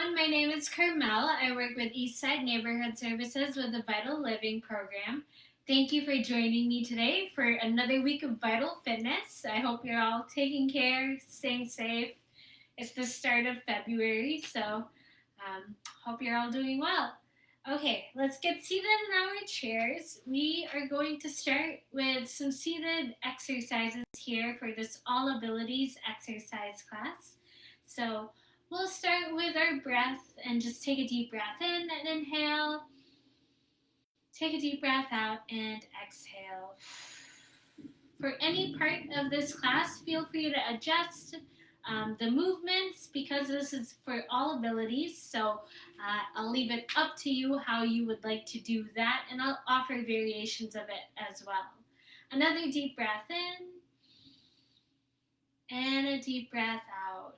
everyone. My name is Carmel. I work with Eastside Neighborhood Services with the Vital Living program. Thank you for joining me today for another week of Vital Fitness. I hope you're all taking care, staying safe. It's the start of February, so hope you're all doing well. Okay, let's get seated in our chairs. We are going to start with some seated exercises here for this All Abilities exercise class. So we'll start with our breath and just take a deep breath in and inhale. Take a deep breath out and exhale. For any part of this class, feel free to adjust the movements because this is for all abilities. So I'll leave it up to you how you would like to do that, and I'll offer variations of it as well. Another deep breath in and a deep breath out.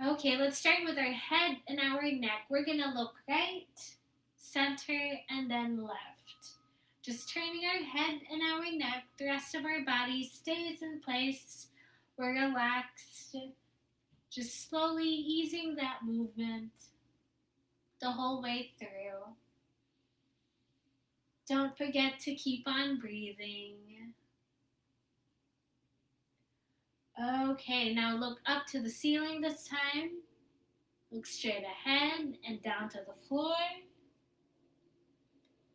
Okay, let's start with our head and our neck. We're gonna look right, center, and then left. Just turning our head and our neck. The rest of our body stays in place. We're relaxed. Just slowly easing that movement the whole way through. Don't forget to keep on breathing. Okay, now look up to the ceiling this time. Look straight ahead and down to the floor.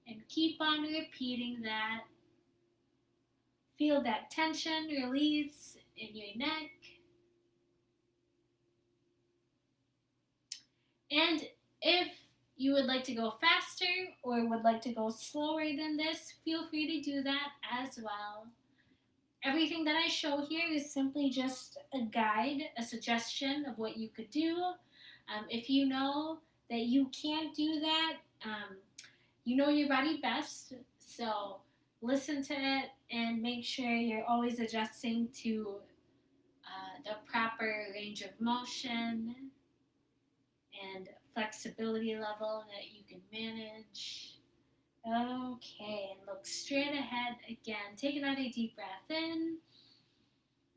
And keep on repeating that. Feel that tension release in your neck. And if you would like to go faster or would like to go slower than this, feel free to do that as well. Everything that I show here is simply just a guide, a suggestion of what you could do. If you know that you can't do that, you know your body best, so listen to it and make sure you're always adjusting to the proper range of motion and flexibility level that you can manage. Okay, and look straight ahead again. Take another deep breath in,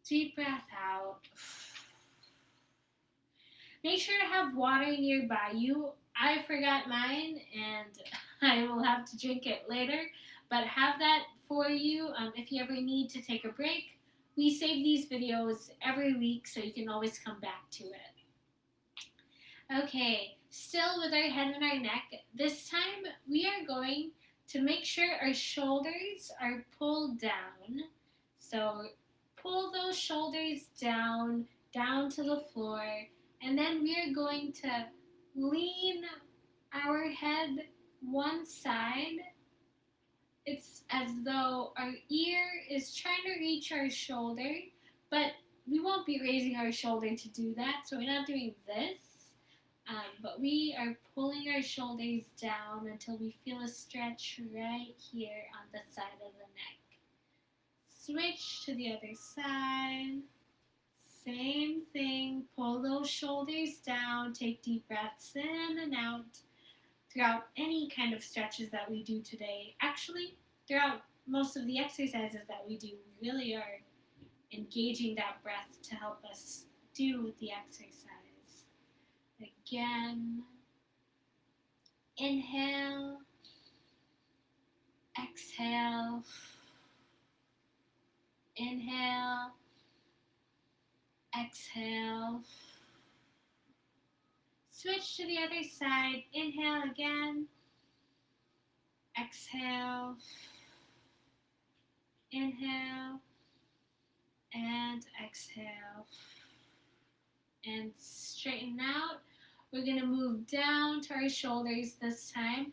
deep breath out. Make sure to have water nearby you. I forgot mine and I will have to drink it later, but have that for you if you ever need to take a break. We save these videos every week so you can always come back to it. Okay, still with our head and our neck, this time we are going to make sure our shoulders are pulled down. So pull those shoulders down to the floor, and then we are going to lean our head one side. It's as though our ear is trying to reach our shoulder, but we won't be raising our shoulder to do that, so we're not doing this. But we are pulling our shoulders down until we feel a stretch right here on the side of the neck. Switch to the other side. Same thing. Pull those shoulders down. Take deep breaths in and out throughout any kind of stretches that we do today. Actually, throughout most of the exercises that we do, we really are engaging that breath to help us do the exercise. Again, inhale, exhale, inhale, exhale. Switch to the other side. Inhale again, exhale, inhale, and exhale. And straighten out. We're going to move down to our shoulders this time.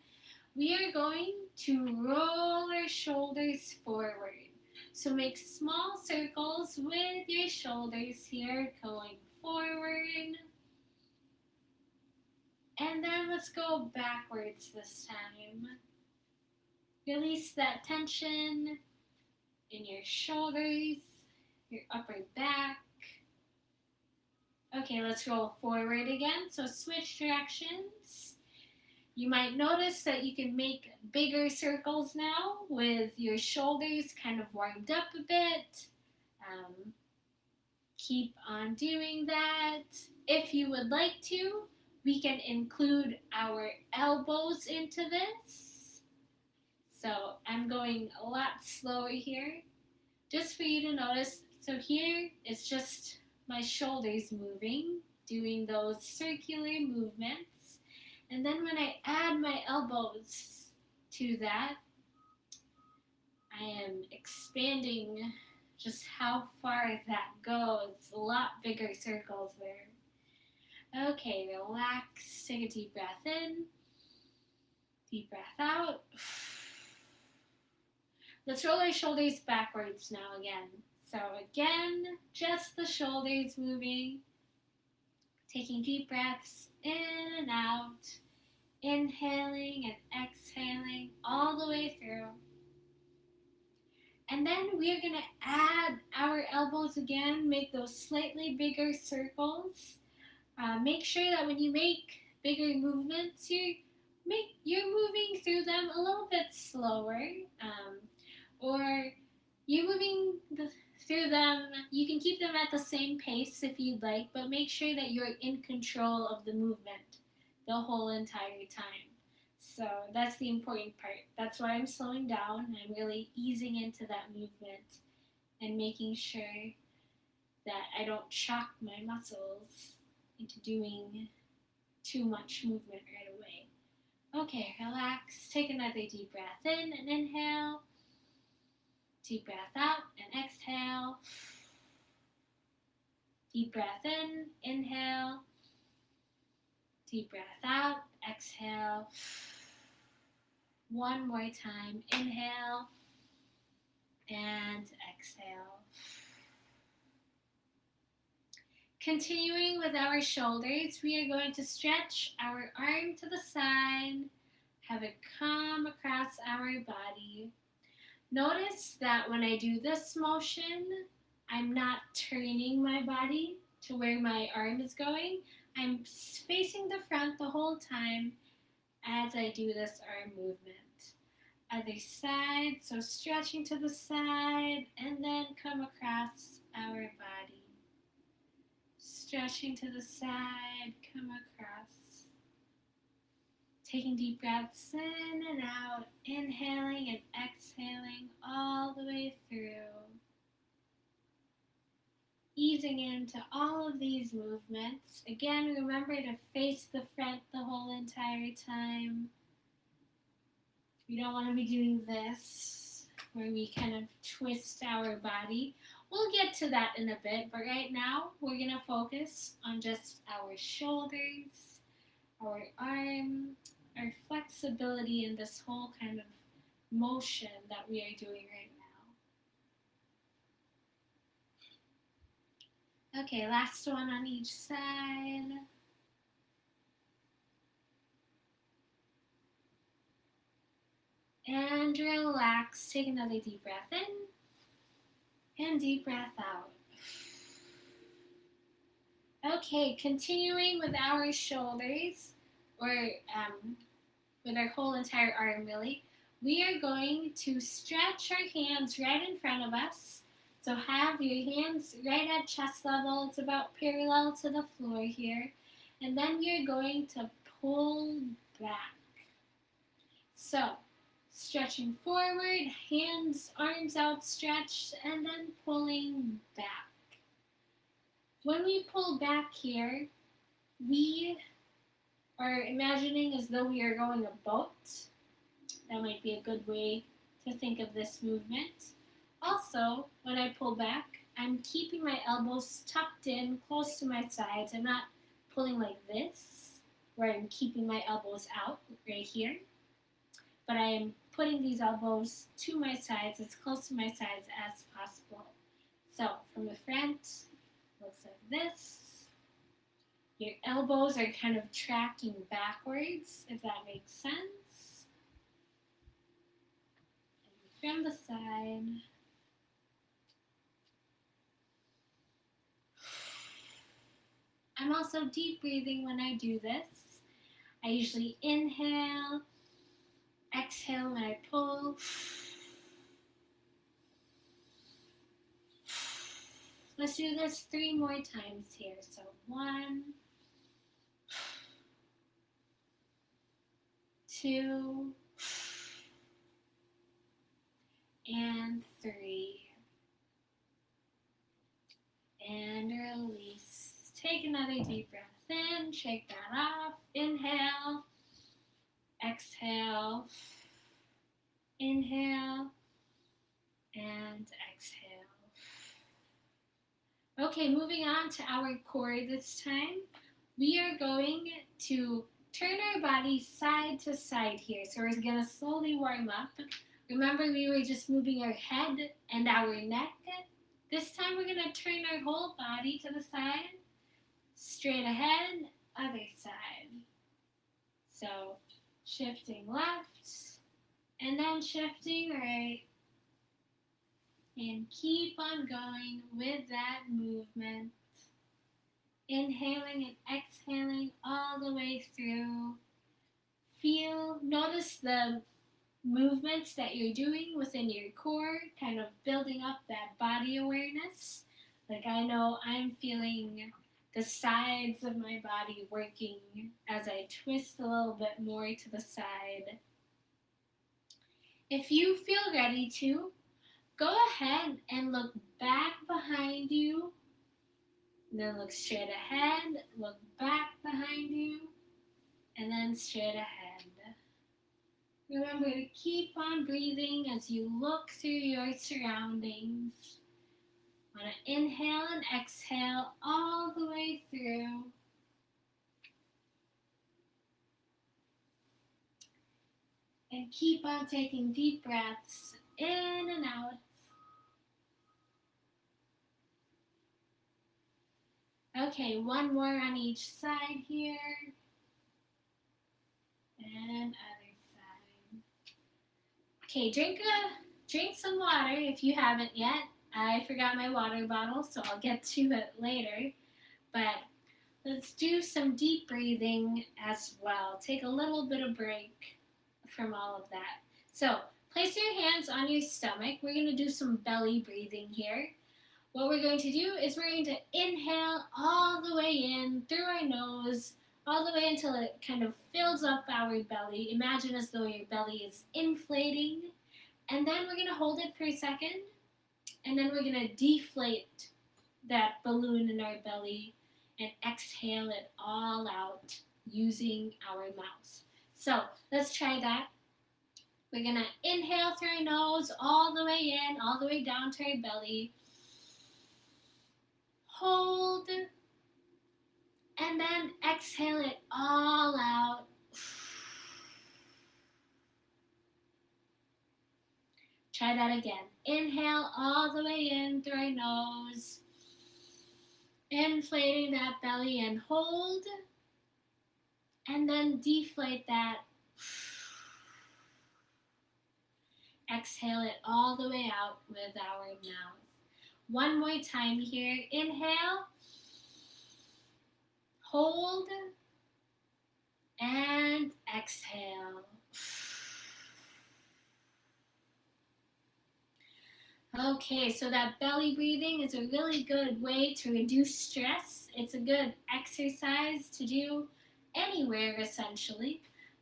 We are going to roll our shoulders forward. So make small circles with your shoulders here, going forward. And then let's go backwards this time. Release that tension in your shoulders, your upper back. Okay, let's roll forward again. So switch directions. You might notice that you can make bigger circles now with your shoulders kind of warmed up a bit. Keep on doing that. If you would like to, we can include our elbows into this. So I'm going a lot slower here, just for you to notice. So here it's just my shoulders moving, doing those circular movements. And then when I add my elbows to that, I am expanding just how far that goes. A lot bigger circles there. Okay, relax. Take a deep breath in. Deep breath out. Let's roll our shoulders backwards now again. So again, just the shoulders moving. Taking deep breaths in and out. Inhaling and exhaling all the way through. And then we're going to add our elbows again, make those slightly bigger circles. Make sure that when you make bigger movements, you're moving through them a little bit slower. Or you're moving through them, you can keep them at the same pace if you'd like, but make sure that you're in control of the movement the whole entire time. So that's the important part. That's why I'm slowing down. I'm really easing into that movement and making sure that I don't shock my muscles into doing too much movement right away. Okay, relax. Take another deep breath in and inhale. Deep breath out and exhale. Deep breath in, inhale. Deep breath out, exhale. One more time, inhale and exhale. Continuing with our shoulders, we are going to stretch our arm to the side, have it come across our body. Notice that when I do this motion, I'm not turning my body to where my arm is going. I'm facing the front the whole time as I do this arm movement. Other side, so stretching to the side and then come across our body. Stretching to the side, come across. Taking deep breaths in and out, inhaling and exhaling all the way through. Easing into all of these movements. Again, remember to face the front the whole entire time. We don't want to be doing this, where we kind of twist our body. We'll get to that in a bit, but right now we're going to focus on just our shoulders, our arm, our flexibility in this whole kind of motion that we are doing right now. Okay, last one on each side. And relax. Take another deep breath in and deep breath out. Okay, continuing with our shoulders, or with our whole entire arm really, we are going to stretch our hands right in front of us. So have your hands right at chest level. It's about parallel to the floor here. And then you're going to pull back. So stretching forward, hands, arms outstretched, and then pulling back. When we pull back here, we are imagining as though we are going a boat. That might be a good way to think of this movement. Also, when I pull back, I'm keeping my elbows tucked in close to my sides. I'm not pulling like this, where I'm keeping my elbows out right here. But I am putting these elbows to my sides, as close to my sides as possible. So from the front, looks like this. Your elbows are kind of tracking backwards, if that makes sense. And from the side. I'm also deep breathing when I do this. I usually inhale, exhale when I pull. Let's do this 3 more times here. So 1, 2, and 3. And release. Take another deep breath in. Shake that off. Inhale. Exhale. Inhale. And exhale. Okay, moving on to our core this time. We are going to turn our body side to side here. So we're going to slowly warm up. Remember, we were just moving our head and our neck. This time we're going to turn our whole body to the side, straight ahead, other side. So shifting left, and then shifting right. And keep on going with that movement. Inhaling and exhaling all the way through. Notice the movements that you're doing within your core, kind of building up that body awareness. Like I know I'm feeling the sides of my body working as I twist a little bit more to the side. If you feel ready to, go ahead and look back behind you. And then look straight ahead, look back behind you, and then straight ahead. Remember to keep on breathing as you look through your surroundings. Want to inhale and exhale all the way through. And keep on taking deep breaths in and out. Okay, one more on each side here. And other side. Okay, drink some water if you haven't yet. I forgot my water bottle, so I'll get to it later. But let's do some deep breathing as well. Take a little bit of break from all of that. So place your hands on your stomach. We're going to do some belly breathing here. What we're going to do is we're going to inhale all the way in through our nose, all the way until it kind of fills up our belly. Imagine as though your belly is inflating. And then we're going to hold it for a second. And then we're going to deflate that balloon in our belly and exhale it all out using our mouth. So let's try that. We're going to inhale through our nose all the way in, all the way down to our belly. Hold, and then exhale it all out. Try that again. Inhale all the way in through our nose, inflating that belly, and hold, and then deflate that. Exhale it all the way out with our mouth. One more time here. Inhale, hold, and exhale. Okay, so that belly breathing is a really good way to reduce stress. It's a good exercise to do anywhere, essentially,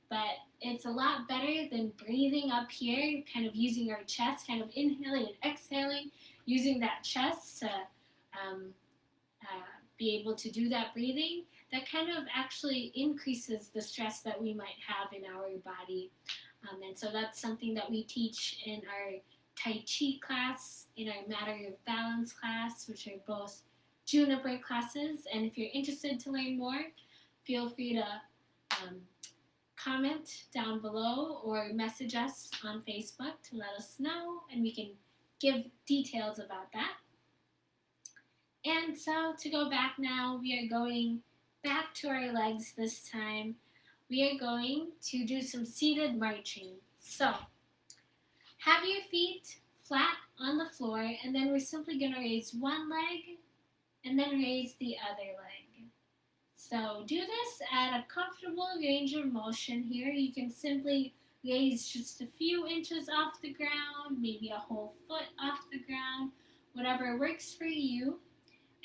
but it's a lot better than breathing up here, kind of using our chest, kind of inhaling and exhaling, using that chest to be able to do that breathing. That kind of actually increases the stress that we might have in our body. And so that's something that we teach in our Tai Chi class, in our Matter of Balance class, which are both Juniper classes. And if you're interested to learn more, feel free to comment down below or message us on Facebook to let us know, and we can give details about that. And so to go back now, we are going back to our legs this time. We are going to do some seated marching. So have your feet flat on the floor, and then we're simply going to raise one leg and then raise the other leg. So do this at a comfortable range of motion here. You can simply raise just a few inches off the ground, maybe a whole foot off the ground, whatever works for you.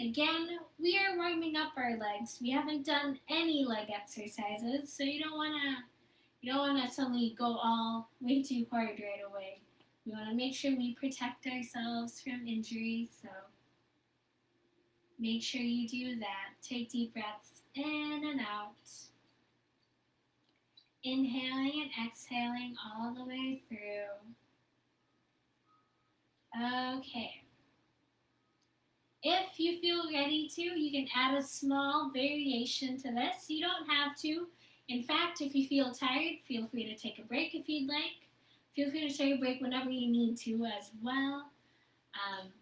Again, we are warming up our legs. We haven't done any leg exercises, so you don't wanna suddenly go all way too hard right away. We wanna make sure we protect ourselves from injuries, so make sure you do that. Take deep breaths in and out. Inhaling and exhaling all the way through. Okay. If you feel ready to, you can add a small variation to this. You don't have to. In fact, if you feel tired, feel free to take a break if you'd like. Feel free to take a break whenever you need to as well. Um,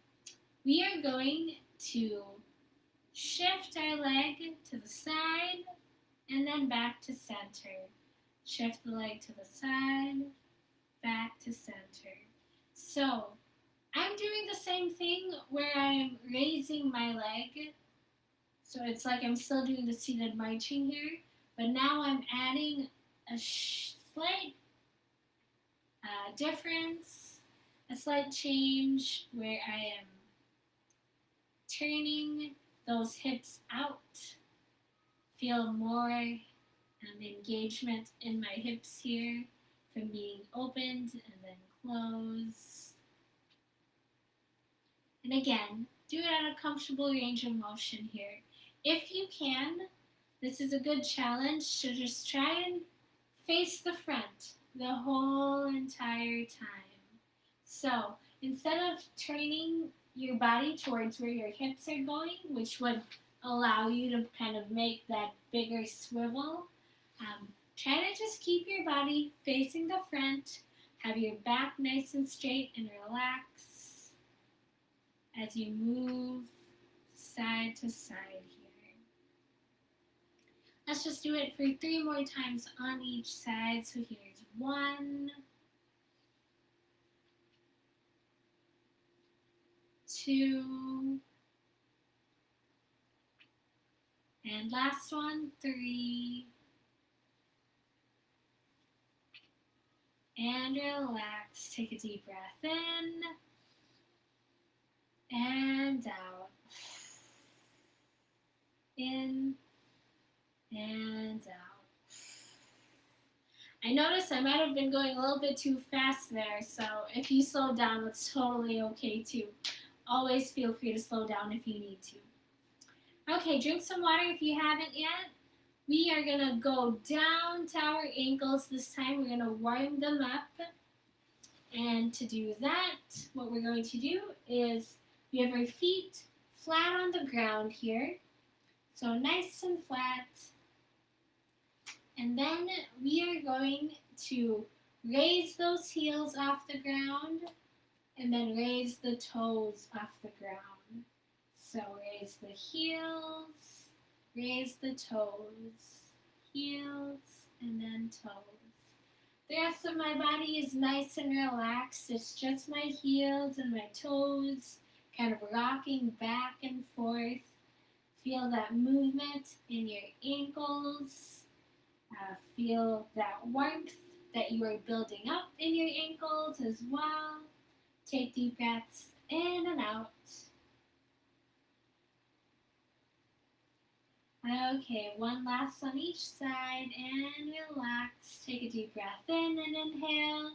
we are going to shift our leg to the side and then back to center. Shift the leg to the side, back to center. So, I'm doing the same thing where I'm raising my leg. So it's like I'm still doing the seated marching here, but now I'm adding a slight difference, a slight change where I am turning those hips out. Feel more engagement in my hips here from being opened and then closed. And again, do it at a comfortable range of motion here. If you can, this is a good challenge, so just try and face the front the whole entire time. So instead of turning your body towards where your hips are going, which would allow you to kind of make that bigger swivel, try to just keep your body facing the front, have your back nice and straight and relax as you move side to side here. Let's just do it for 3 more times on each side. So here's 1, 2, and last one, 3, and relax. Take a deep breath in and out. In and out. I noticed I might have been going a little bit too fast there, so if you slow down, that's totally okay too. Always feel free to slow down if you need to. Okay, drink some water if you haven't yet. We are going to go down to our ankles this time. We're going to warm them up. And to do that, what we're going to do is we have our feet flat on the ground here. So nice and flat. And then we are going to raise those heels off the ground and then raise the toes off the ground. So raise the heels, raise the toes, heels, and then toes. The rest of my body is nice and relaxed. It's just my heels and my toes kind of rocking back and forth. Feel that movement in your ankles. Feel that warmth that you are building up in your ankles as well. Take deep breaths in and out. Okay, one last on each side and relax. Take a deep breath in and inhale.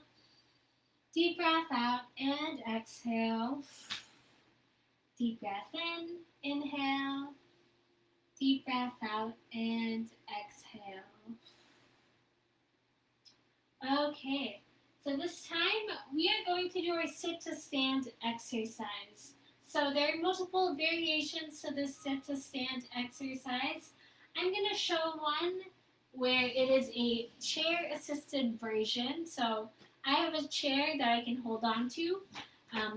Deep breath out and exhale. Deep breath in, inhale. Deep breath out and exhale. Okay, so this time we are going to do our sit to stand exercise. So there are multiple variations to this sit to stand exercise. I'm going to show one where it is a chair assisted version. So I have a chair that I can hold on to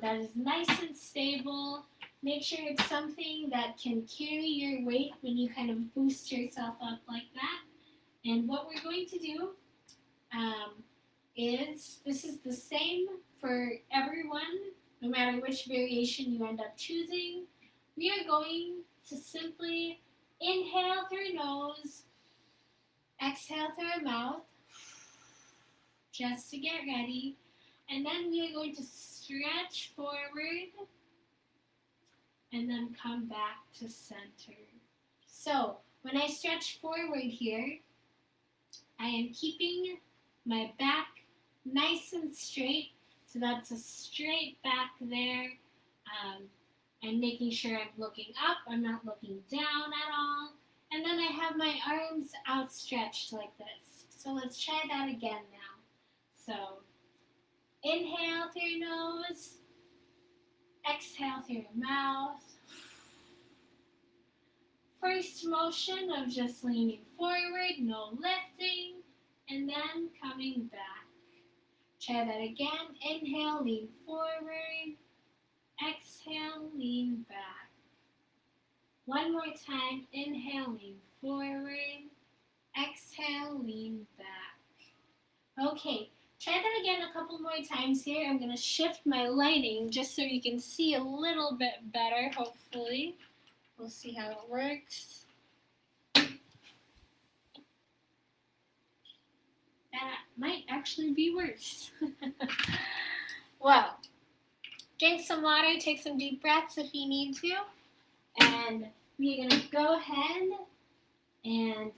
that is nice and stable. Make sure it's something that can carry your weight when you kind of boost yourself up like that. And what we're going to do is this is the same for everyone, no matter which variation you end up choosing. We are going to simply inhale through nose, exhale through mouth, just to get ready. And then we are going to stretch forward and then come back to center. So when I stretch forward here, I am keeping my back nice and straight. So that's a straight back there. I'm making sure I'm looking up. I'm not looking down at all. And then I have my arms outstretched like this. So let's try that again now. So inhale through your nose. Exhale through your mouth. First motion of just leaning forward, no lifting, and then coming back. Try that again. Inhale, lean forward. Exhale, lean back. One more time. Inhale, lean forward. Exhale, lean back. Okay, try that again a couple more times here. I'm going to shift my lighting just so you can see a little bit better, hopefully. We'll see how it works. That might actually be worse. Well, drink some water, take some deep breaths if you need to. And we're going to go ahead and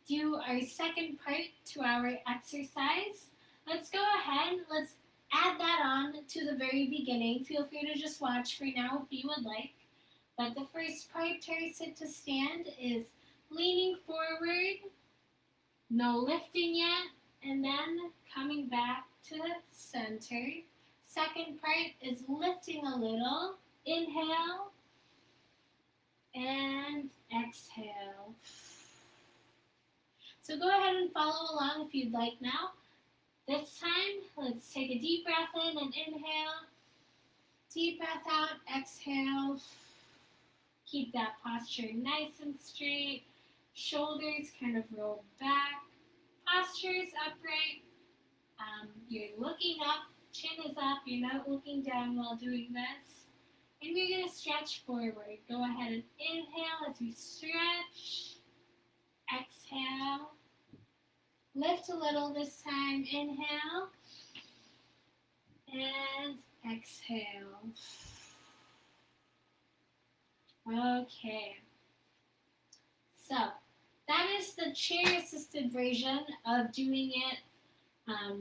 do our second part to our exercise. Let's go ahead. Let's add that on to the very beginning. Feel free to just watch for now if you would like. But the first part, turn sit to stand, is leaning forward, no lifting yet, and then coming back to center. Second part is lifting a little. Inhale and exhale. So go ahead and follow along if you'd like now. This time, let's take a deep breath in and inhale. Deep breath out, exhale. Keep that posture nice and straight. Shoulders kind of rolled back. Posture is upright. You're looking up. Chin is up. You're not looking down while doing this. And we're going to stretch forward. Go ahead and inhale as we stretch. Exhale. Lift a little this time. Inhale. And exhale. Okay. So that is the chair-assisted version of doing it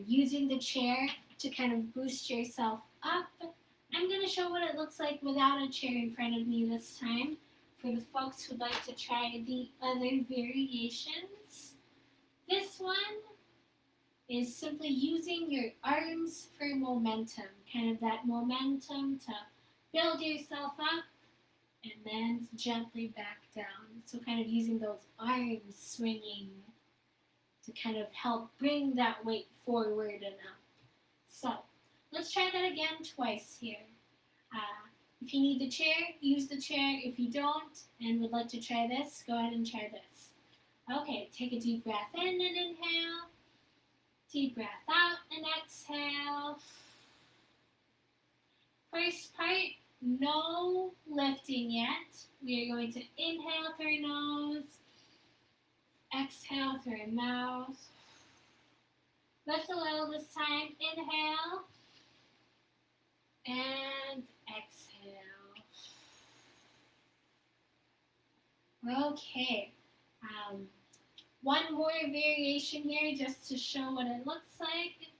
using the chair to kind of boost yourself up. I'm going to show what it looks like without a chair in front of me this time for the folks who'd like to try the other variations. This one is simply using your arms for momentum, kind of that momentum to build yourself up and then gently back down. So kind of using those arms swinging to kind of help bring that weight forward and up. So let's try that again twice here. If you need the chair, use the chair. If you don't and would like to try this, go ahead and try this. Okay, take a deep breath in and inhale. Deep breath out and exhale. First part, no lifting yet. We are going to inhale through our nose, exhale through our mouth. Lift a little this time. Inhale and exhale. Okay. One more variation here just to show what it looks like.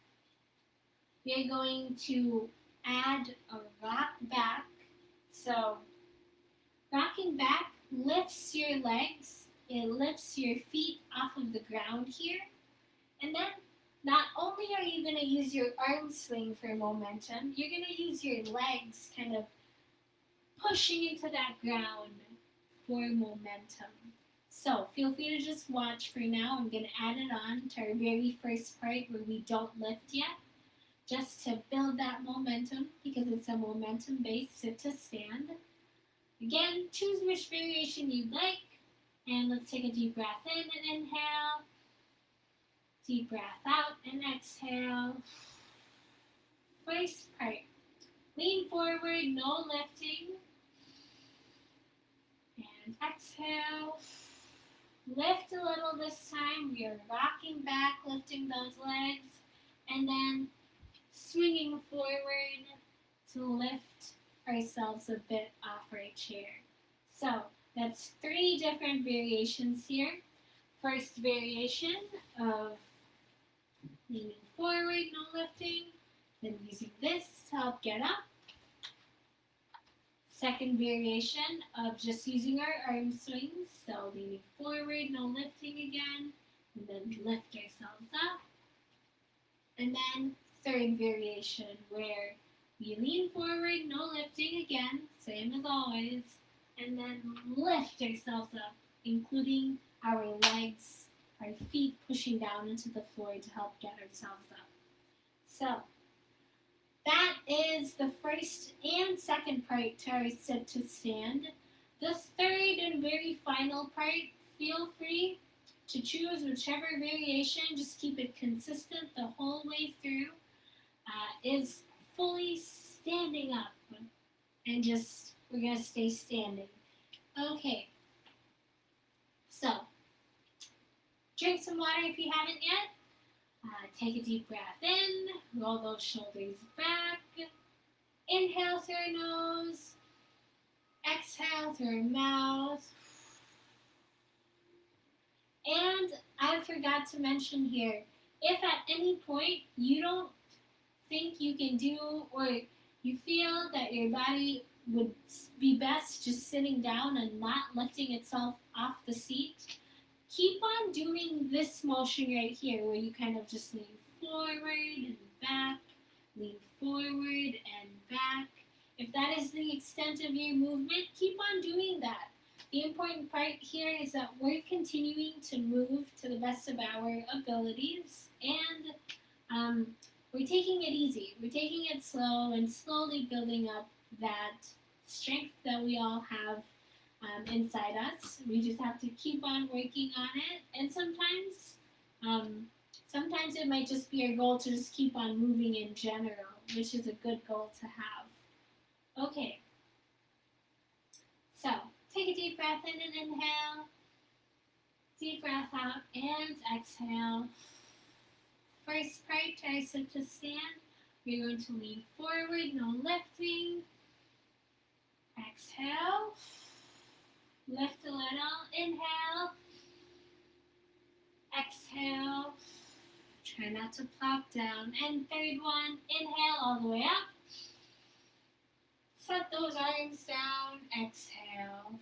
We're going to add a rock back. So rocking back lifts your legs. It lifts your feet off of the ground here. And then not only are you going to use your arm swing for momentum, you're going to use your legs kind of pushing into that ground for momentum. So feel free to just watch for now. I'm going to add it on to our very first part where we don't lift yet, just to build that momentum because it's a momentum-based sit to stand. Again, choose which variation you'd like. And let's take a deep breath in and inhale. Deep breath out and exhale. First part. Lean forward, no lifting. And exhale. Lift a little this time. We are rocking back, lifting those legs. And then swinging forward to lift ourselves a bit off our chair. So that's 3 different variations here. First variation of leaning forward, no lifting, then using this to help get up. Second variation of just using our arm swings, so leaning forward, no lifting again, and then lift ourselves up. And then third variation where we lean forward, no lifting again, same as always, and then lift ourselves up, including our legs, our feet pushing down into the floor to help get ourselves up. So that is the first and second part to our sit to stand. The third and very final part, feel free to choose whichever variation, just keep it consistent the whole way through, is fully standing up. And just, we're going to stay standing. Okay, so drink some water if you haven't yet. Take a deep breath in, roll those shoulders back. Inhale through your nose, exhale through your mouth. And I forgot to mention here, if at any point you don't think you can do, or you feel that your body would be best just sitting down and not lifting itself off the seat, keep on doing this motion right here where you kind of just lean forward and back, lean forward and back. If that is the extent of your movement, keep on doing that. The important part here is that we're continuing to move to the best of our abilities, and we're taking it easy. We're taking it slow and slowly building up that strength that we all have inside us. We just have to keep on working on it, and sometimes it might just be our goal to just keep on moving in general, which is a good goal to have. Okay, so take a deep breath in and inhale, deep breath out and exhale. First part, tricep to stand. We're going to lean forward, no lifting. Exhale. Lift a little. Inhale. Exhale. Try not to plop down. And third one, inhale all the way up. Set those arms down. Exhale.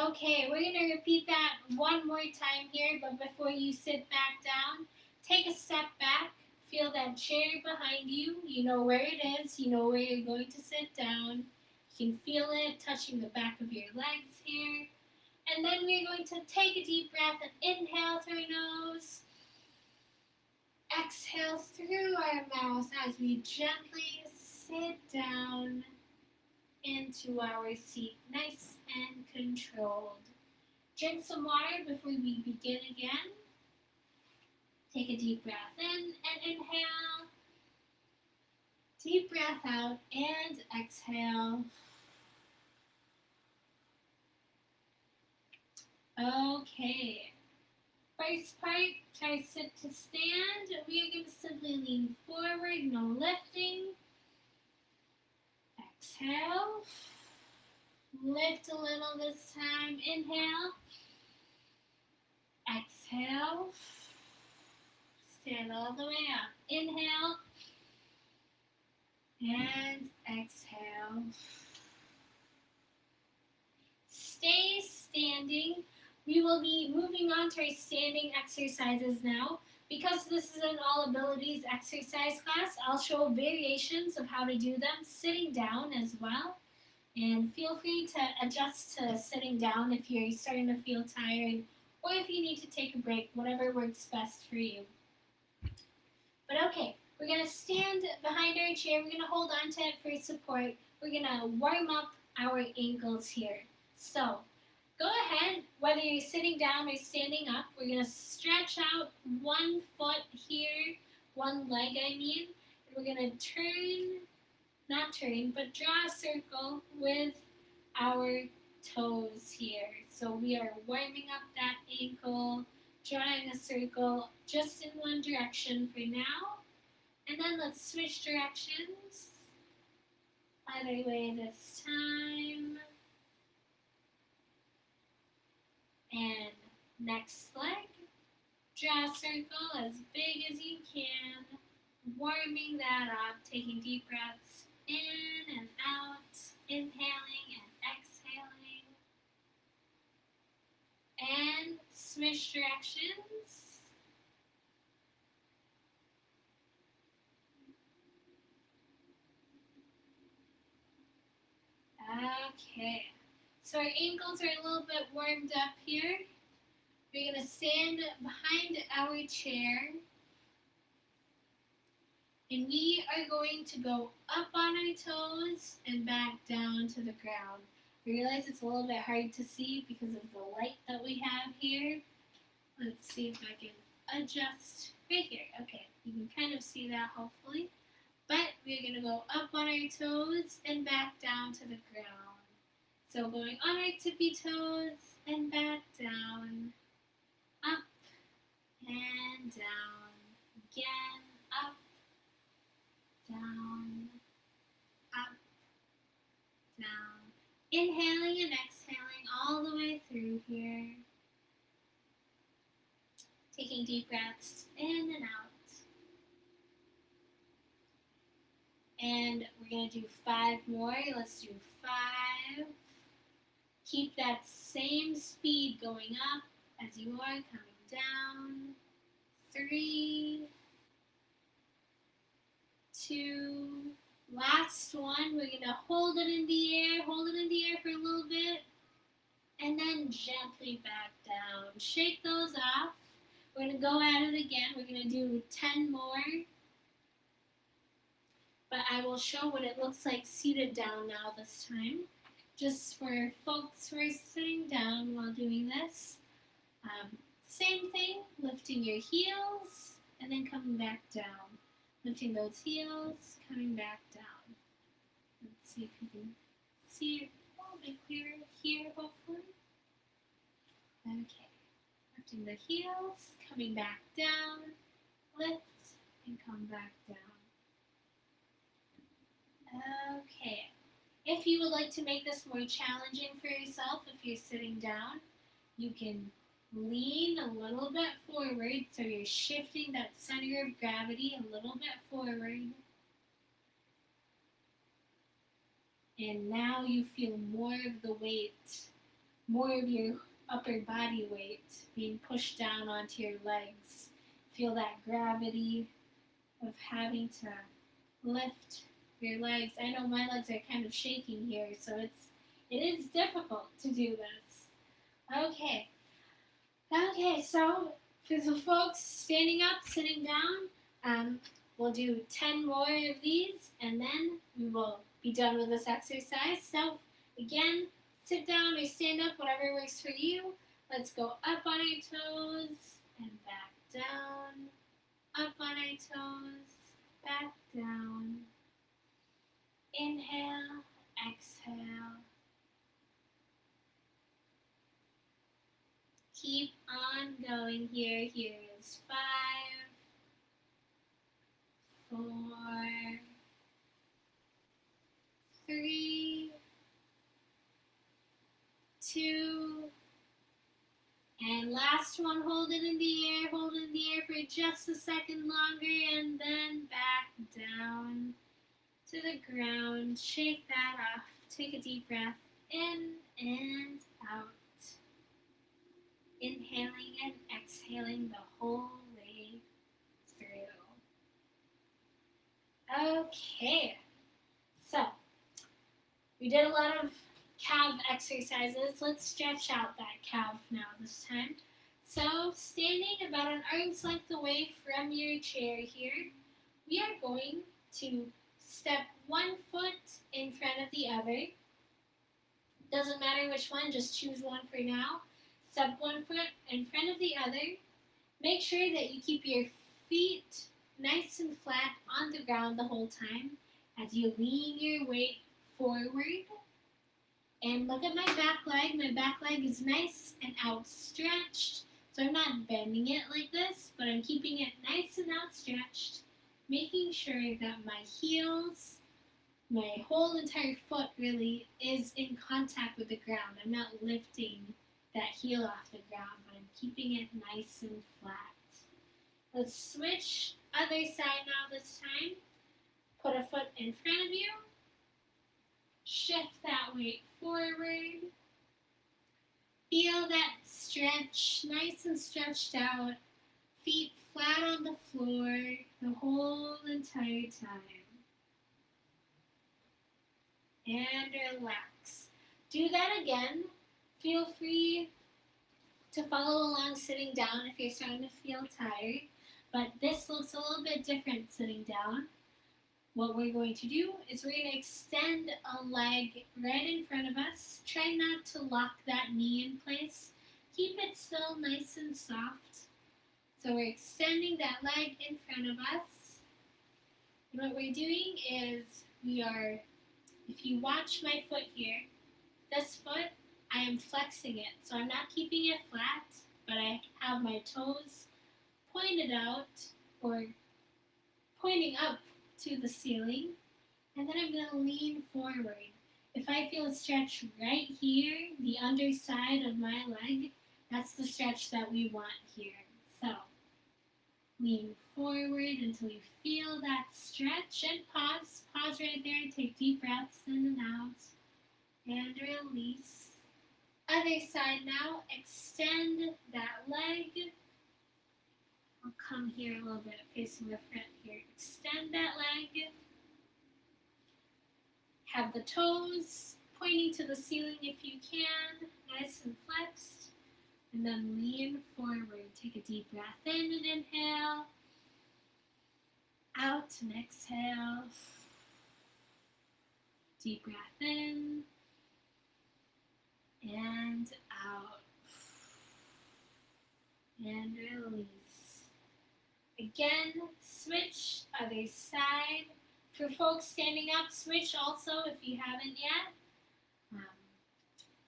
Okay, we're going to repeat that one more time here, but before you sit back down, take a step back, feel that chair behind you, you know where it is, you know where you're going to sit down, you can feel it touching the back of your legs here, and then we're going to take a deep breath and inhale through your nose, exhale through our mouth as we gently sit down into our seat, nice and controlled. Drink some water before we begin again. Take a deep breath in and inhale. Deep breath out and exhale. Okay. First part, try sit to stand. We are going to simply lean forward, no lifting. Exhale. Lift a little this time. Inhale. Exhale. Stand all the way up. Inhale. And exhale. Stay standing. We will be moving on to our standing exercises now. Because this is an all abilities exercise class, I'll show variations of how to do them sitting down as well. And feel free to adjust to sitting down if you're starting to feel tired or if you need to take a break, whatever works best for you. But okay, we're going to stand behind our chair. We're going to hold on to it for support. We're going to warm up our ankles here. So go ahead, whether you're sitting down or standing up, we're going to stretch out one foot here, one leg I mean, and we're going to draw a circle with our toes here. So we are warming up that ankle, drawing a circle just in one direction for now. And then let's switch directions. Other way this time. And next leg. Draw a circle as big as you can. Warming that up, taking deep breaths in and out, inhaling and exhaling. And switch directions. Okay, so our ankles are a little bit warmed up here. We're going to stand behind our chair. And we are going to go up on our toes and back down to the ground. I realize it's a little bit hard to see because of the light that we have here. Let's see if I can adjust right here. Okay, you can kind of see that hopefully. But we're going to go up on our toes and back down to the ground. So going on our tippy toes and back down, up and down, again, up, down, up, down. Inhaling and exhaling all the way through here. Taking deep breaths in and out. And we're going to do 5 more. Let's do 5. Keep that same speed going up as you are coming down. 3, 2, last one. We're going to hold it in the air for a little bit, and then gently back down. Shake those off. We're going to go at it again. We're going to do 10 more, but I will show what it looks like seated down now this time, just for folks who are sitting down while doing this. Same thing, lifting your heels, and then coming back down. Lifting those heels, coming back down. Let's see if you can see it a little bit clearer here, hopefully. Okay. Lifting the heels, coming back down, lift, and come back down. Okay. If you would like to make this more challenging for yourself, if you're sitting down, you can lean a little bit forward, so you're shifting that center of gravity a little bit forward. And now you feel more of the weight, more of your upper body weight being pushed down onto your legs. Feel that gravity of having to lift your legs. I know my legs are kind of shaking here, so it is difficult to do this. Okay, so for the folks standing up, sitting down, we'll do 10 more of these, and then we will be done with this exercise. So again, sit down or stand up, whatever works for you. Let's go up on our toes and back down. Up on our toes, back down. Inhale, exhale. Keep on going here. Here is 5, 4, 3, 2, and last one. Hold it in the air. Hold it in the air for just a second longer, and then back down to the ground. Shake that off. Take a deep breath in and out. Inhaling and exhaling the whole way through. Okay, so we did a lot of calf exercises. Let's stretch out that calf now this time. So standing about an arm's length away from your chair here, we are going to step one foot in front of the other. Doesn't matter which one, just choose one for now. Step one foot in front of the other. Make sure that you keep your feet nice and flat on the ground the whole time as you lean your weight forward. And look at my back leg. My back leg is nice and outstretched. So I'm not bending it like this, but I'm keeping it nice and outstretched. making sure that my heels, my whole entire foot really is in contact with the ground. I'm not lifting that heel off the ground, but I'm keeping it nice and flat. Let's switch other side now this time. Put a foot in front of you. Shift that weight forward. Feel that stretch, nice and stretched out. Feet flat on the floor the whole entire time. And relax. Do that again. Feel free to follow along sitting down if you're starting to feel tired. But this looks a little bit different sitting down. What we're going to do is we're going to extend a leg right in front of us. Try not to lock that knee in place. Keep it still nice and soft. So we're extending that leg in front of us. And what we're doing is if you watch my foot here, this foot, I am flexing it. So I'm not keeping it flat, but I have my toes pointed out or pointing up to the ceiling. And then I'm going to lean forward. If I feel a stretch right here, the underside of my leg, that's the stretch that we want here. So lean forward until you feel that stretch and pause. Pause right there. Take deep breaths in and out. And release. Other side now. Extend that leg. I'll come here a little bit facing the front here. Extend that leg. Have the toes pointing to the ceiling if you can. Nice and flexed. And then lean forward. Take a deep breath in and inhale. Out and exhale. Deep breath in. And out. And release. Again, switch other side. For folks standing up, switch also if you haven't yet.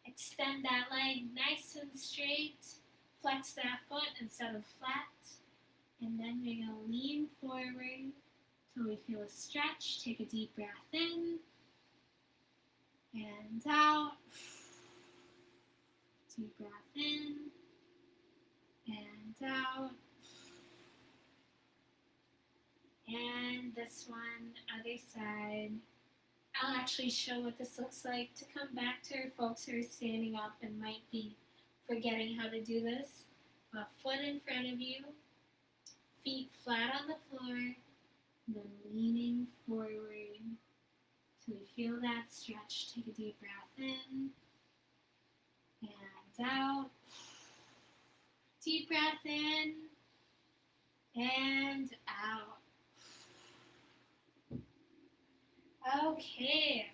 Extend that leg nice and straight. Flex that foot instead of flat. And then we're going to lean forward till we feel a stretch. Take a deep breath in. And out. Deep breath in. And out. And this one, other side. I'll actually show what this looks like to come back to folks who are standing up and might be forgetting how to do this. A foot in front of you, feet flat on the floor, and then leaning forward till you feel that stretch. Take a deep breath in and out. Deep breath in and out. Okay.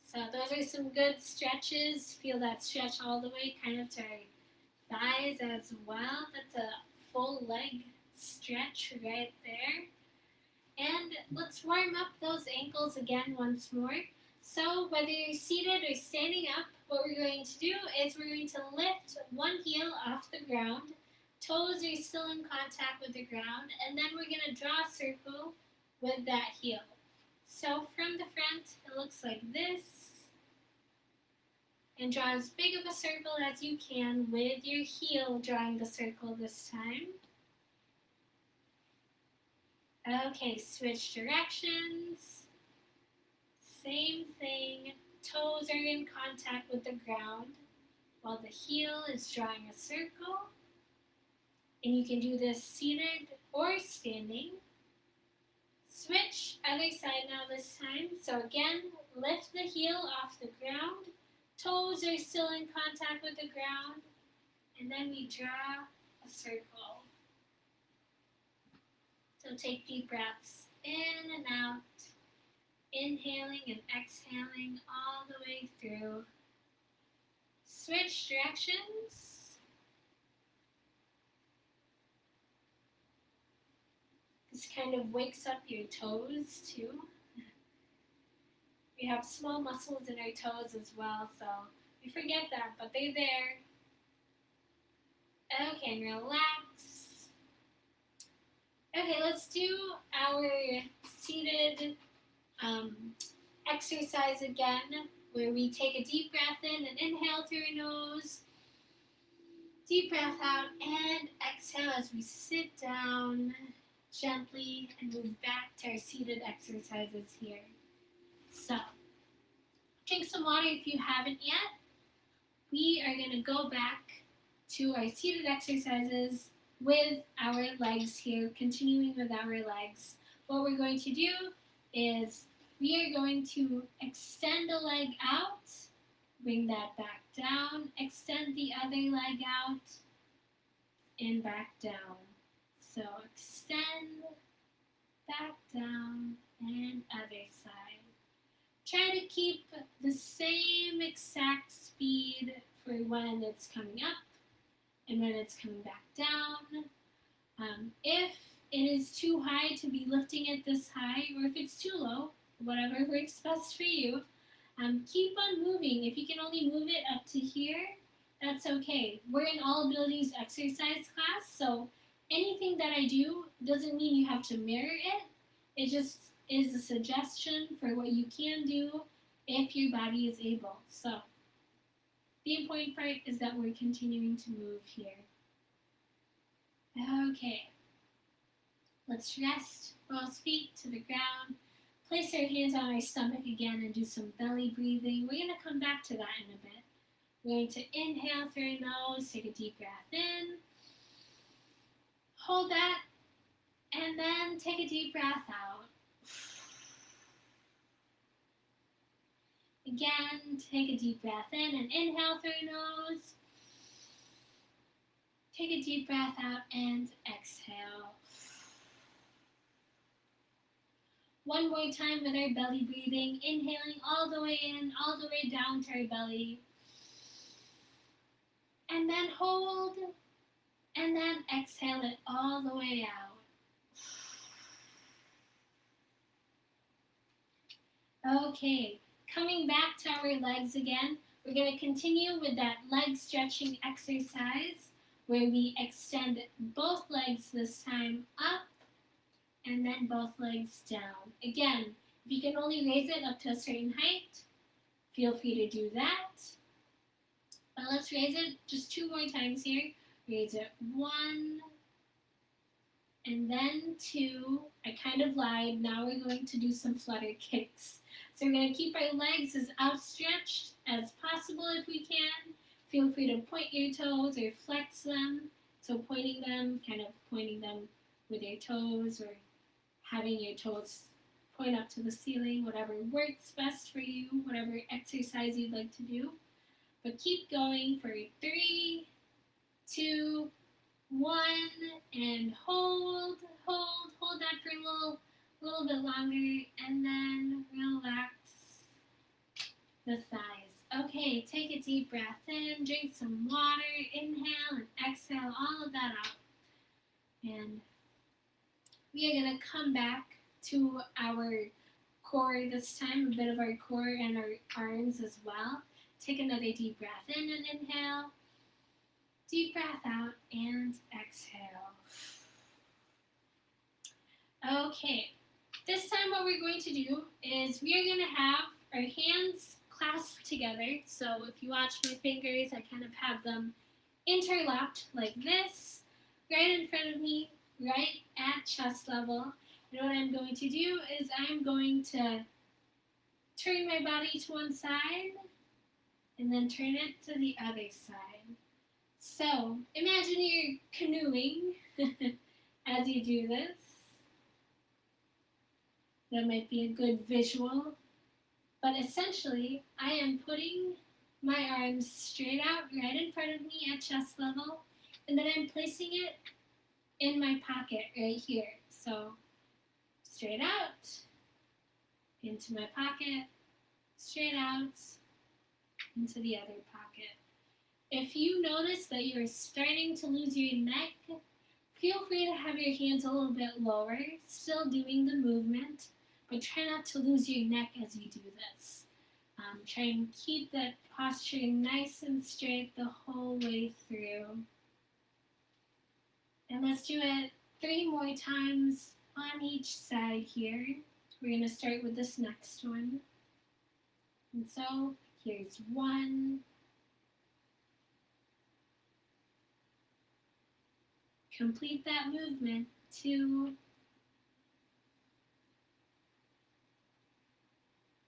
So those are some good stretches. Feel that stretch all the way kind of to our thighs as well. That's a full leg stretch right there. And let's warm up those ankles again once more. So whether you're seated or standing up, what we're going to do is we're going to lift one heel off the ground. Toes are still in contact with the ground. And then we're going to draw a circle with that heel. So from the front, it looks like this. And draw as big of a circle as you can with your heel drawing the circle this time. Okay, switch directions. Same thing. Toes are in contact with the ground while the heel is drawing a circle. And you can do this seated or standing. Switch other side now this time. So again, lift the heel off the ground. Toes are still in contact with the ground. And then we draw a circle. So take deep breaths in and out. Inhaling and exhaling all the way through. Switch directions. This kind of wakes up your toes too. We have small muscles in our toes as well, so we forget that, but they're there. Okay, and relax. Okay, let's do our seated exercise again, where we take a deep breath in and inhale through your nose, deep breath out, and exhale as we sit down gently and move back to our seated exercises here. So, drink some water if you haven't yet. We are going to go back to our seated exercises with our legs here, continuing with our legs. What we're going to do is we are going to extend a leg out, bring that back down, extend the other leg out, and back down. So extend, back down, and other side. Try to keep the same exact speed for when it's coming up and when it's coming back down. If it is too high to be lifting it this high, or if it's too low, whatever works best for you, keep on moving. If you can only move it up to here, that's okay. We're in All Abilities exercise class, so anything that I do doesn't mean you have to mirror it. It just is a suggestion for what you can do if your body is able. So the important part is that we're continuing to move here. Okay, let's rest both feet to the ground. Place our hands on our stomach again and do some belly breathing. We're going to come back to that in a bit. We're going to inhale through your nose, take a deep breath in, hold that, and then take a deep breath out. Again, take a deep breath in and inhale through your nose. Take a deep breath out and exhale. One more time with our belly breathing, inhaling all the way in, all the way down to our belly. And then hold, and then exhale it all the way out. Okay, coming back to our legs again, we're going to continue with that leg stretching exercise where we extend both legs this time up and then both legs down. Again, if you can only raise it up to a certain height, feel free to do that. But let's raise it just 2 more times here. Raise it 1, and then 2. I kind of lied. Now we're going to do some flutter kicks. So we're going to keep our legs as outstretched as possible if we can. Feel free to point your toes or flex them. So pointing them with your toes, or having your toes point up to the ceiling, whatever works best for you, whatever exercise you'd like to do. But keep going for 3, 2, 1, and hold that for a little bit longer, and then relax the thighs. Okay, take a deep breath in, drink some water, inhale and exhale all of that out. And we are going to come back to our core this time, a bit of our core and our arms as well. Take another deep breath in and inhale. Deep breath out and exhale. Okay, this time what we're going to do is we are going to have our hands clasped together. So if you watch my fingers, I kind of have them interlocked like this, right in front of me, right at chest level. And what I'm going to do is I'm going to turn my body to one side and then turn it to the other side. So imagine you're canoeing as you do this. That might be a good visual. But essentially, I am putting my arms straight out right in front of me at chest level, and then I'm placing it in my pocket right here. So straight out, into my pocket, straight out, into the other pocket. If you notice that you're starting to lose your neck, feel free to have your hands a little bit lower, still doing the movement, but try not to lose your neck as you do this. Try and keep that posture nice and straight the whole way through. And let's do it 3 more times on each side here. We're going to start with this next one. And so here's 1. Complete that movement. 2.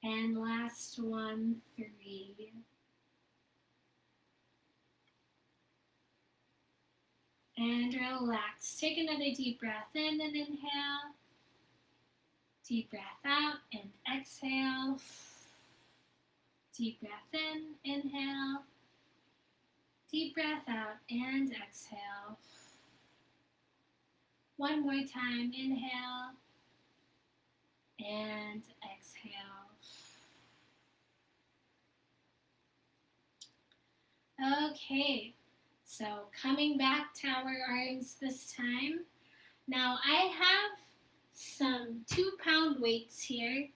And last one, 3. And relax. Take another deep breath in and inhale. Deep breath out and exhale. Deep breath in, inhale. Deep breath out and exhale. One more time, inhale and exhale. Okay, so coming back to our arms this time. Now I have some 2-pound weights here.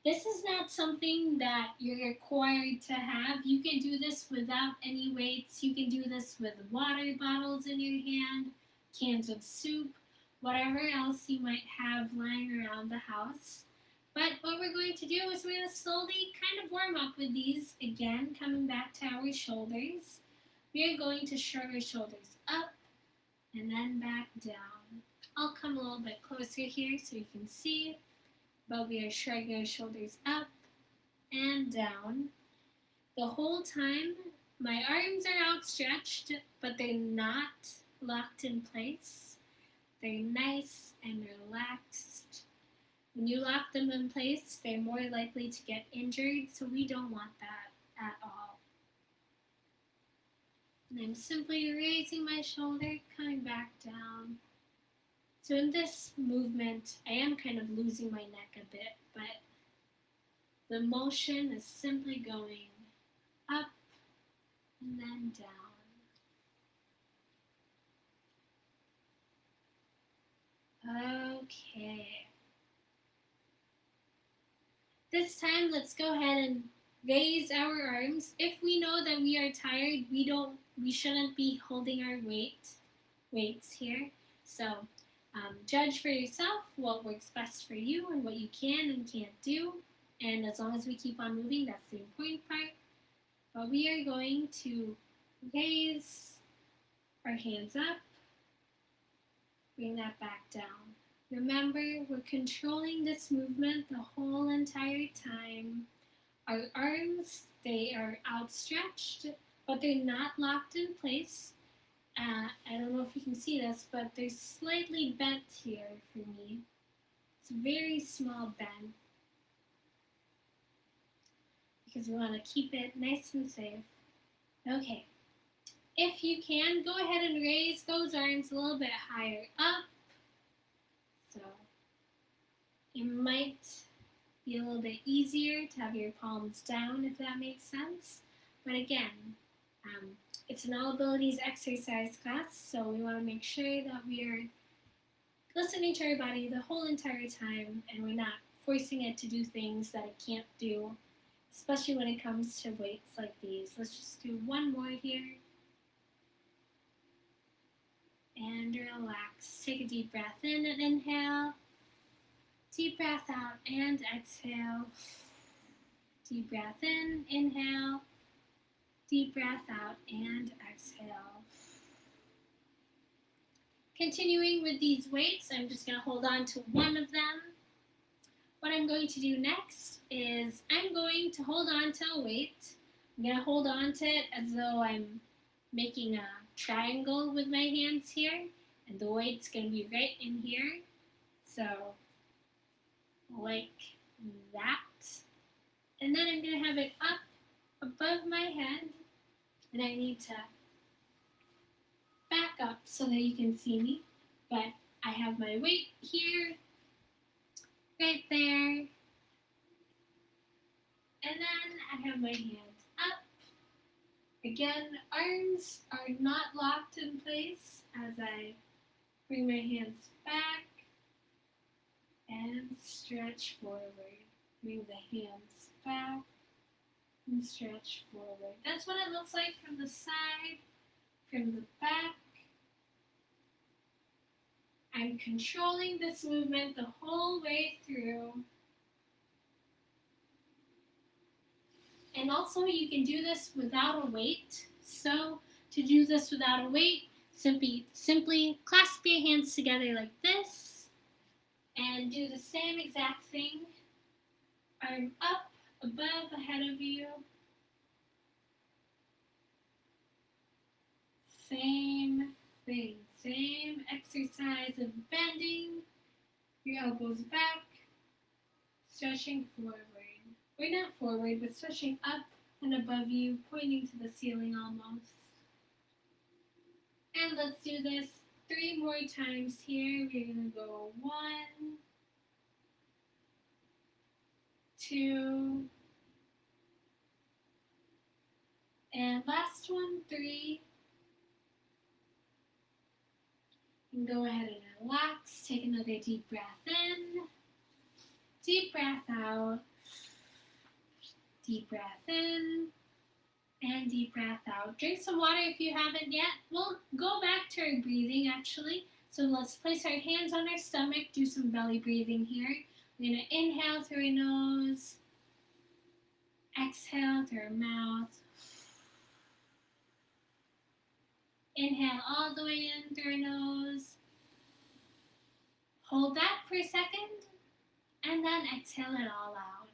This is not something that you're required to have. You can do this without any weights. You can do this with water bottles in your hand, cans of soup, whatever else you might have lying around the house. But what we're going to do is we're going to slowly kind of warm up with these. Again, coming back to our shoulders. We are going to shrug our shoulders up and then back down. I'll come a little bit closer here so you can see. But we are shrugging our shoulders up and down. The whole time, my arms are outstretched, but they're not locked in place. They're nice and relaxed. When you lock them in place, they're more likely to get injured, so we don't want that at all. And I'm simply raising my shoulder, coming back down. So in this movement, I am kind of losing my neck a bit, but the motion is simply going up and then down. Okay. This time, let's go ahead and raise our arms. If we know that we are tired, we shouldn't be holding our weights here. So judge for yourself what works best for you and what you can and can't do. And as long as we keep on moving, that's the important part. But we are going to raise our hands up, bring that back down. Remember, we're controlling this movement the whole entire time. Our arms, they are outstretched, but they're not locked in place. I don't know if you can see this, but they're slightly bent here for me. It's a very small bend because we want to keep it nice and safe. Okay, if you can, go ahead and raise those arms a little bit higher up. So it might be a little bit easier to have your palms down, if that makes sense. But again, it's an all abilities exercise class, so we want to make sure that we are listening to our body the whole entire time and we're not forcing it to do things that it can't do, especially when it comes to weights like these. Let's just do one more here. And relax. Take a deep breath in and inhale. Deep breath out and exhale. Deep breath in, inhale. Deep breath out and exhale. Continuing with these weights, I'm just going to hold on to one of them. What I'm going to do next is I'm going to hold on to a weight. I'm going to hold on to it as though I'm making a triangle with my hands here, and the weight's going to be right in here. So, like that. And then I'm going to have it up above my head, and I need to back up so that you can see me. But I have my weight here, right there, and then I have my hands up. Again, arms are not locked in place as I bring my hands back and stretch forward. Bring the hands back and stretch forward. That's what it looks like from the side, from the back. I'm controlling this movement the whole way through. And also you can do this without a weight. So to do this without a weight, simply clasp your hands together like this and do the same exact thing. Arm up, above, ahead of you. Same thing, same exercise of bending your elbows back, stretching forward. Or not forward, but stretching up and above you, pointing to the ceiling almost. And let's do this 3 more times here. We're going to go 1, 2, and last one, 3. And go ahead and relax. Take another deep breath in, deep breath out, deep breath in, and deep breath out. Drink some water if you haven't yet. We'll go back to our breathing actually. So let's place our hands on our stomach, do some belly breathing here. We're going to inhale through our nose, exhale through our mouth. Inhale all the way in through our nose. Hold that for a second, and then exhale it all out.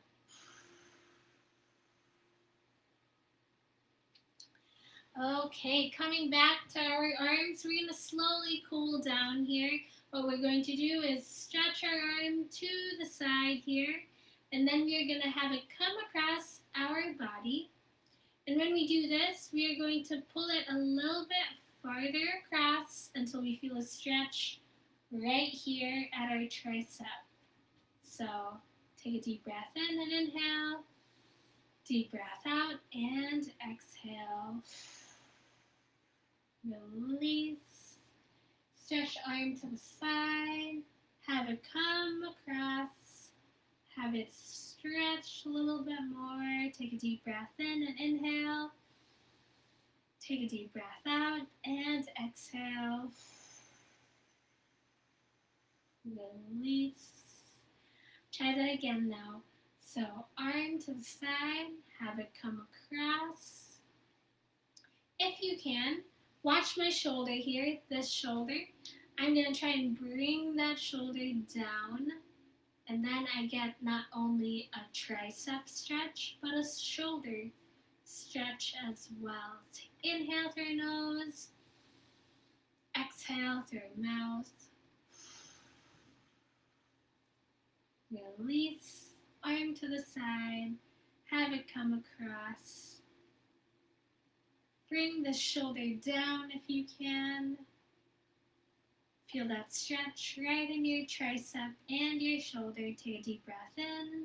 Okay, coming back to our arms, we're going to slowly cool down here. What we're going to do is stretch our arm to the side here, and then we're going to have it come across our body. And when we do this, we are going to pull it a little bit farther across until we feel a stretch right here at our tricep. So take a deep breath in and inhale, deep breath out and exhale. Release, stretch arm to the side, have it come across, have it stretch a little bit more. Take a deep breath in and inhale, take a deep breath out and exhale. Release. Try that again now. So arm to the side, have it come across. If you can, watch my shoulder here, this shoulder. I'm going to try and bring that shoulder down, and then I get not only a tricep stretch, but a shoulder stretch as well. Inhale through your nose, exhale through your mouth. Release, arm to the side, have it come across. Bring the shoulder down if you can. Feel that stretch right in your tricep and your shoulder. Take a deep breath in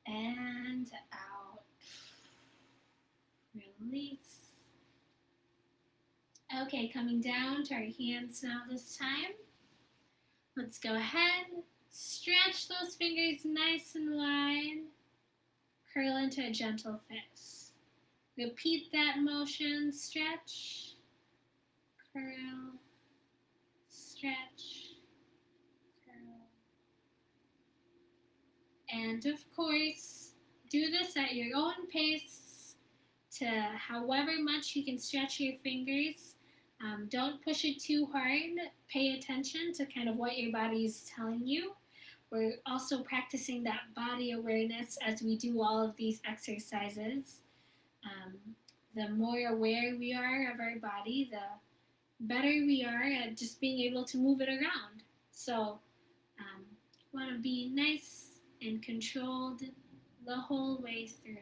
and out. Release. Okay, coming down to our hands now this time. Let's go ahead. Stretch those fingers nice and wide. Curl into a gentle fist. Repeat that motion. Stretch, curl, stretch, curl. And of course, do this at your own pace to however much you can stretch your fingers. Don't push it too hard. Pay attention to kind of what your body is telling you. We're also practicing that body awareness as we do all of these exercises. The more aware we are of our body, the better we are at just being able to move it around. So want to be nice and controlled the whole way through.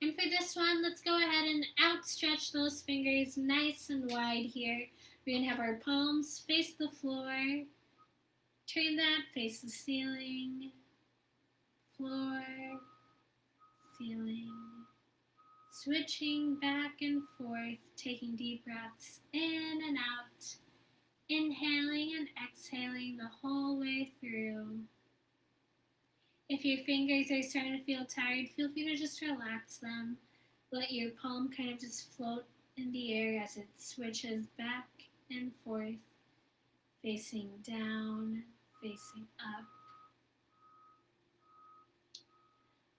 And for this one, let's go ahead and outstretch those fingers nice and wide here. We're going to have our palms face the floor. Turn that, face the ceiling, floor, ceiling. Switching back and forth, taking deep breaths in and out. Inhaling and exhaling the whole way through. If your fingers are starting to feel tired, feel free to just relax them. Let your palm kind of just float in the air as it switches back and forth, facing down, facing up.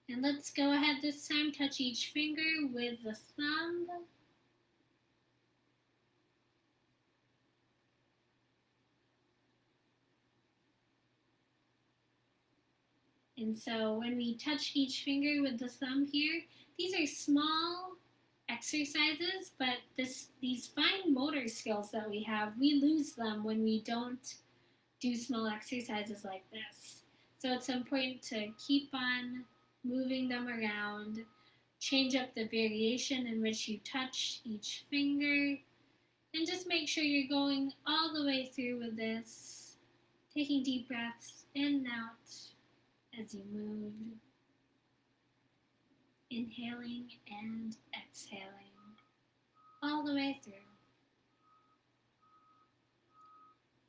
And let's go ahead this time, touch each finger with the thumb. And so when we touch each finger with the thumb here, these are small exercises, but these fine motor skills that we have, we lose them when we don't do small exercises like this. So it's important to keep on moving them around, change up the variation in which you touch each finger, and just make sure you're going all the way through with this, taking deep breaths in and out as you move, inhaling and exhaling all the way through.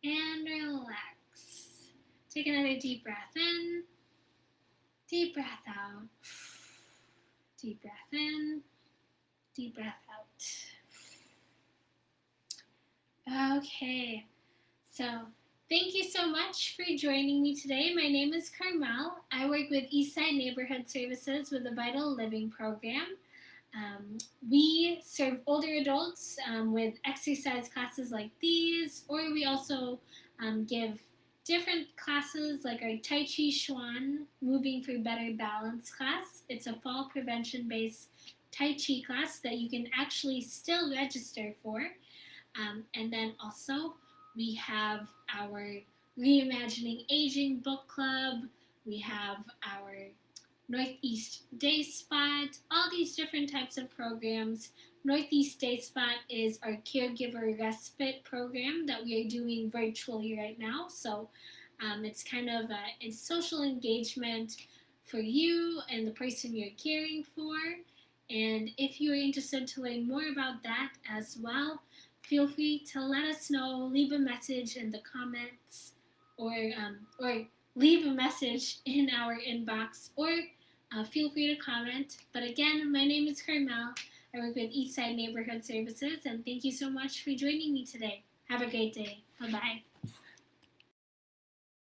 And relax. Take another deep breath in, deep breath out, deep breath in, deep breath out. Okay, so thank you so much for joining me today. My name is Carmel. I work with Eastside Neighborhood Services with the Vital Living Program. We serve older adults with exercise classes like these, or we also give different classes like our Tai Chi Chuan Moving for Better Balance class. It's a fall prevention based Tai Chi class that you can actually still register for. And then also we have our Reimagining Aging book club. We have our Northeast Day Spot, all these different types of programs. Northeast Day Spot is our caregiver respite program that we are doing virtually right now. So it's kind of a social engagement for you and the person you're caring for. And if you're interested to learn more about that as well, feel free to let us know, leave a message in the comments, or leave a message in our inbox, or feel free to comment. But again, my name is Carmel. I work with Eastside Neighborhood Services, and thank you so much for joining me today. Have a great day. Bye-bye.